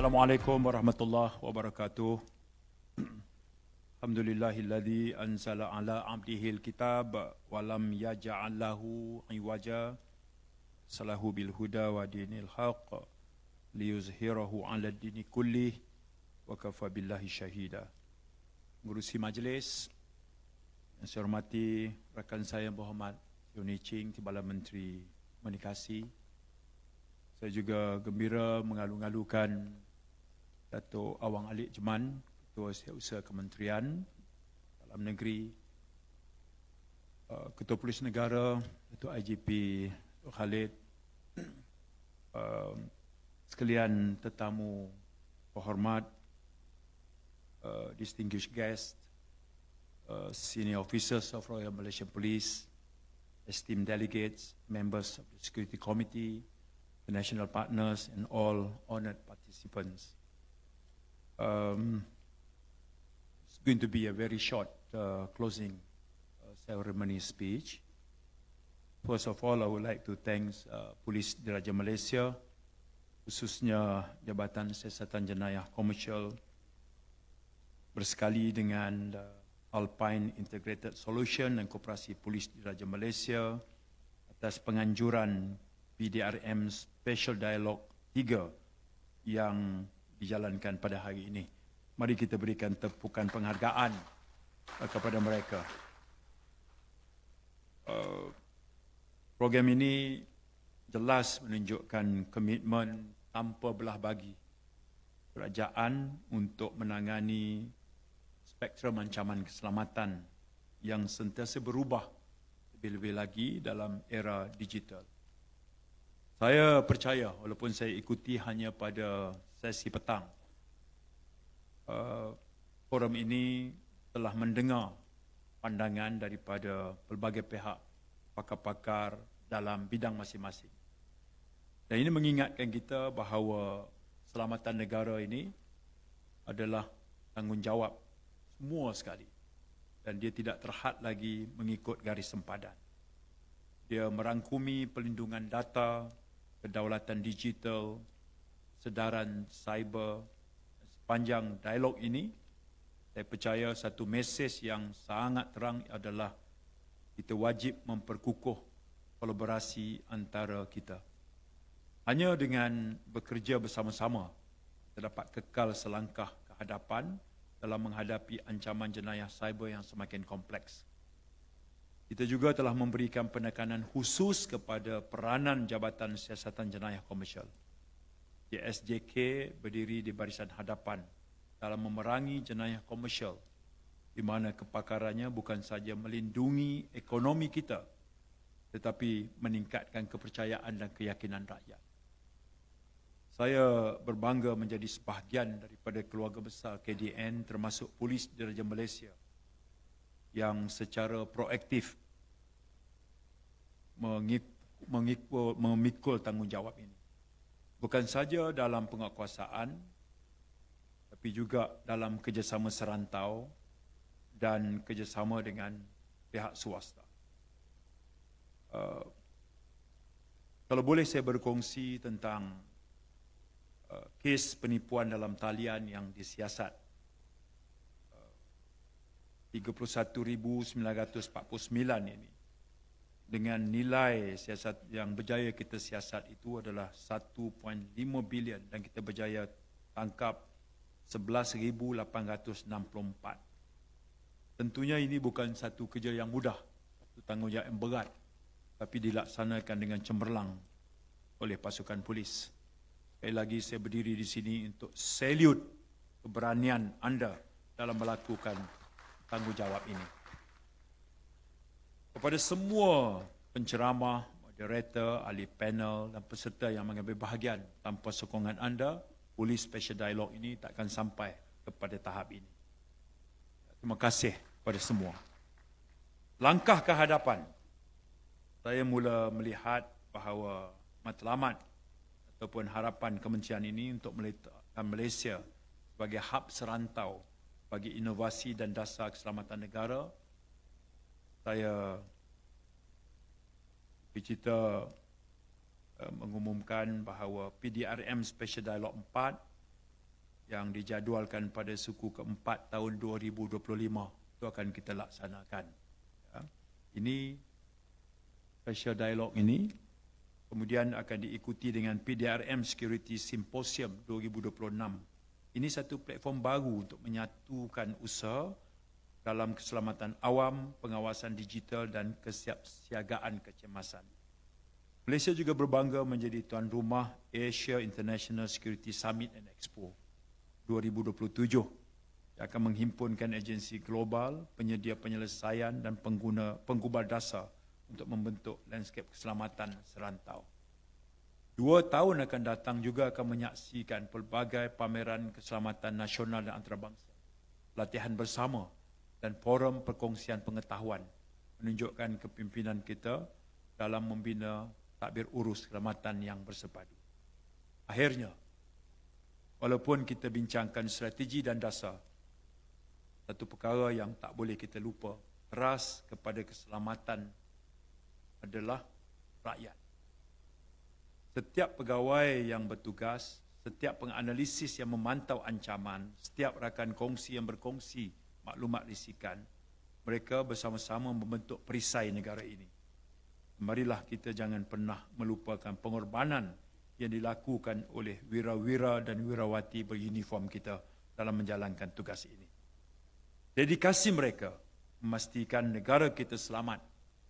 Assalamualaikum warahmatullahi wabarakatuh. Alhamdulillahilladzi anzala ala abdihil kitab wa lam yaj'al lahu iwaja salahu bil huda wa dinil haqq liyuzhirahu 'ala dini kullih wa kafa billahi syahida. Mengurusi majlis yang saya hormati rakan saya Muhammad Yuni Ching, Timbalan Menteri Komunikasi. Saya juga gembira mengalu-alukan Datuk Awang Alik Jeman, Ketua Setiausaha Kementerian Dalam Negeri, Ketua Polis Negara, Datuk IGP Khalid, sekalian tetamu berhormat, distinguished guests, senior officers of Royal Malaysian Police, esteemed delegates, members of the Security Committee, the national partners, and all honored participants. It's going to be a very short closing ceremony speech. First of all, I would like to thank Polis Diraja Malaysia, khususnya Jabatan Siasatan Jenayah Komersial, bersekali dengan Alpine Integrated Solution dan Koperasi Polis Diraja Malaysia atas penganjuran PDRM Special Dialogue 3 yang dijalankan pada hari ini. Mari kita berikan tepukan penghargaan kepada mereka. Program ini jelas menunjukkan komitmen tanpa belah bagi kerajaan untuk menangani spektrum ancaman keselamatan yang sentiasa berubah lebih-lebih lagi dalam era digital. Saya percaya, walaupun saya ikuti hanya pada sesi petang, forum ini telah mendengar pandangan daripada pelbagai pihak, pakar-pakar dalam bidang masing-masing. Dan ini mengingatkan kita bahawa keselamatan negara ini adalah tanggungjawab semua sekali. Dan dia tidak terhad lagi mengikut garis sempadan. Dia merangkumi pelindungan data, kedaulatan digital, sedaran cyber. Sepanjang dialog ini, saya percaya satu mesej yang sangat terang adalah kita wajib memperkukuh kolaborasi antara kita. Hanya dengan bekerja bersama-sama, kita dapat kekal selangkah ke hadapan dalam menghadapi ancaman jenayah cyber yang semakin kompleks. Kita juga telah memberikan penekanan khusus kepada peranan Jabatan Siasatan Jenayah Komersial. JSJK berdiri di barisan hadapan dalam memerangi jenayah komersial, di mana kepakarannya bukan saja melindungi ekonomi kita, tetapi meningkatkan kepercayaan dan keyakinan rakyat. Saya berbangga menjadi sebahagian daripada keluarga besar KDN, termasuk Polis Diraja Malaysia, yang secara proaktif memikul tanggungjawab ini. Bukan saja dalam penguatkuasaan, tapi juga dalam kerjasama serantau dan kerjasama dengan pihak swasta. Kalau boleh saya berkongsi tentang kes penipuan dalam talian yang disiasat 31,949 ini, dengan nilai siasat yang berjaya kita siasat itu adalah 1.5 bilion dan kita berjaya tangkap 11,864. Tentunya ini bukan satu kerja yang mudah, satu tanggungjawab yang berat, tapi dilaksanakan dengan cemerlang oleh pasukan polis. Sekali lagi saya berdiri di sini untuk salute keberanian anda dalam melakukan tanggungjawab ini. Kepada semua penceramah, moderator, ahli panel dan peserta yang mengambil bahagian, tanpa sokongan anda, Polis Special Dialogue ini takkan sampai kepada tahap ini. Terima kasih kepada semua. Langkah ke hadapan, saya mula melihat bahawa matlamat ataupun harapan kementerian ini untuk meletakkan Malaysia sebagai hub serantau bagi inovasi dan dasar keselamatan negara. Saya mengumumkan bahawa PDRM Special Dialogue 4 yang dijadualkan pada suku keempat tahun 2025 itu akan kita laksanakan. Ya. Ini special dialog ini kemudian akan diikuti dengan PDRM Security Symposium 2026. Ini satu platform baru untuk menyatukan usaha dalam keselamatan awam, pengawasan digital dan kesiapsiagaan kecemasan. Malaysia juga berbangga menjadi tuan rumah Asia International Security Summit and Expo 2027 yang akan menghimpunkan agensi global, penyedia penyelesaian dan penggubal dasar untuk membentuk landscape keselamatan serantau. 2 tahun akan datang juga akan menyaksikan pelbagai pameran keselamatan nasional dan antarabangsa, latihan bersama dan forum perkongsian pengetahuan menunjukkan kepimpinan kita dalam membina tadbir urus keselamatan yang bersepadu. Akhirnya, walaupun kita bincangkan strategi dan dasar, satu perkara yang tak boleh kita lupa, teras kepada keselamatan adalah rakyat. Setiap pegawai yang bertugas, setiap penganalisis yang memantau ancaman, setiap rakan kongsi yang berkongsi maklumat risikan, mereka bersama-sama membentuk perisai negara ini. Marilah kita jangan pernah melupakan pengorbanan yang dilakukan oleh wira-wira dan wirawati beruniform kita dalam menjalankan tugas ini. Dedikasi mereka memastikan negara kita selamat,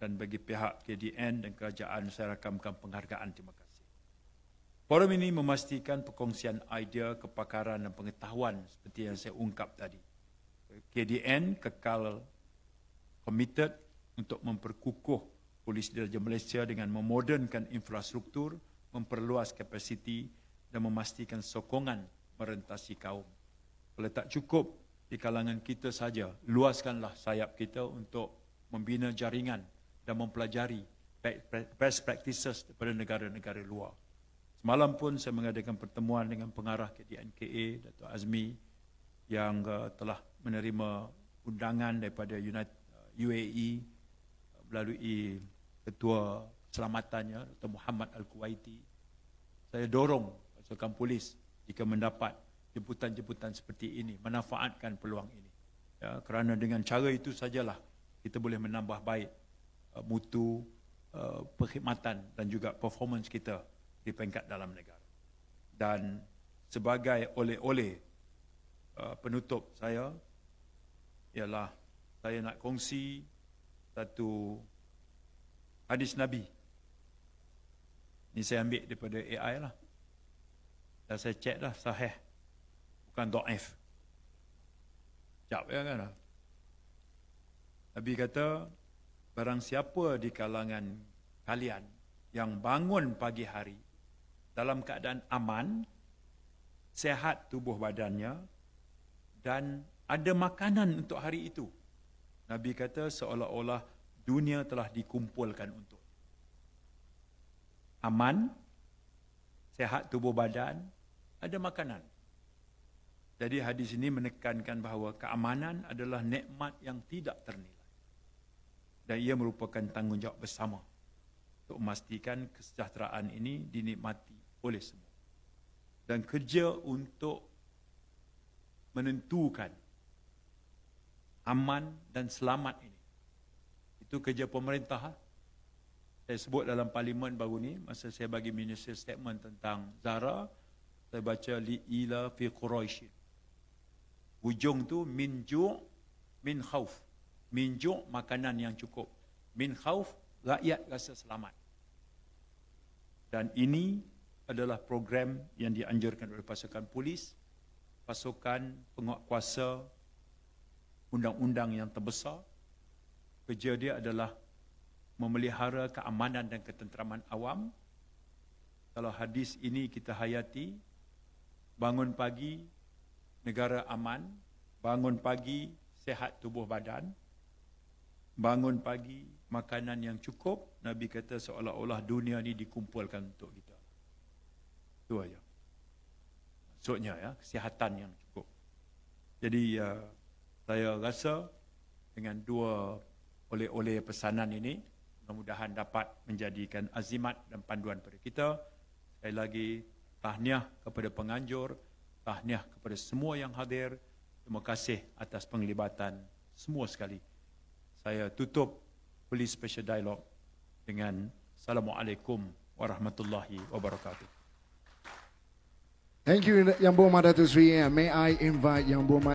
dan bagi pihak KDN dan kerajaan saya rakamkan penghargaan terima kasih. Forum ini memastikan perkongsian idea, kepakaran dan pengetahuan seperti yang saya ungkap tadi. KDN kekal committed untuk memperkukuh Polis Diraja Malaysia dengan memodernkan infrastruktur, memperluas kapasiti dan memastikan sokongan merentasi kaum. Kalau tak cukup di kalangan kita saja, luaskanlah sayap kita untuk membina jaringan dan mempelajari best practices daripada negara-negara luar. Semalam pun saya mengadakan pertemuan dengan pengarah KDNKA, Dato' Azmi, yang telah menerima undangan daripada UAE melalui Ketua Keselamatannya, Dr. Muhammad Al-Kuwaiti. Saya dorong pasukan polis jika mendapat jemputan-jemputan seperti ini, manfaatkan peluang ini. Ya, kerana dengan cara itu sajalah kita boleh menambah baik mutu, perkhidmatan dan juga performance kita di peringkat dalam negara. Dan sebagai oleh-oleh penutup saya, ialah saya nak kongsi satu hadis Nabi. Ini saya ambil daripada AI lah. Dan saya cek dah, sahih. Bukan dhaif. Jap ya kan? Nabi kata, barang siapa di kalangan kalian yang bangun pagi hari dalam keadaan aman, sehat tubuh badannya, dan ada makanan untuk hari itu. Nabi kata seolah-olah dunia telah dikumpulkan untuk. Aman, sehat tubuh badan, ada makanan. Jadi hadis ini menekankan bahawa keamanan adalah nikmat yang tidak ternilai. Dan ia merupakan tanggungjawab bersama untuk memastikan kesejahteraan ini dinikmati oleh semua. Dan kerja untuk menentukan aman dan selamat ini, itu kerja pemerintah. Saya sebut dalam parlimen baru ni, masa saya bagi ministerial statement tentang Zara, saya baca li'ila fi Quraisy. Hujung tu min ju' min khauf. Min ju' makanan yang cukup. Min khauf rakyat rasa selamat. Dan ini adalah program yang dianjurkan oleh pasukan polis, pasukan penguatkuasa undang-undang yang terbesar. Kerja dia adalah memelihara keamanan dan ketenteraman awam. Kalau hadis ini kita hayati, bangun pagi, negara aman, bangun pagi, sehat tubuh badan, bangun pagi, makanan yang cukup, Nabi kata seolah-olah dunia ni dikumpulkan untuk kita. Itu aja. Maksudnya ya, kesihatan yang cukup. Jadi saya rasa dengan dua oleh-oleh pesanan ini, mudah-mudahan dapat menjadikan azimat dan panduan pada kita. Sekali lagi, tahniah kepada penganjur tahniah kepada semua yang hadir. Terima kasih atas penglibatan semua sekali. Saya tutup Police Special Dialogue dengan Assalamualaikum warahmatullahi wabarakatuh. Thank you, Yang Berhormat Datuk Seri. May I invite Yang Berhormat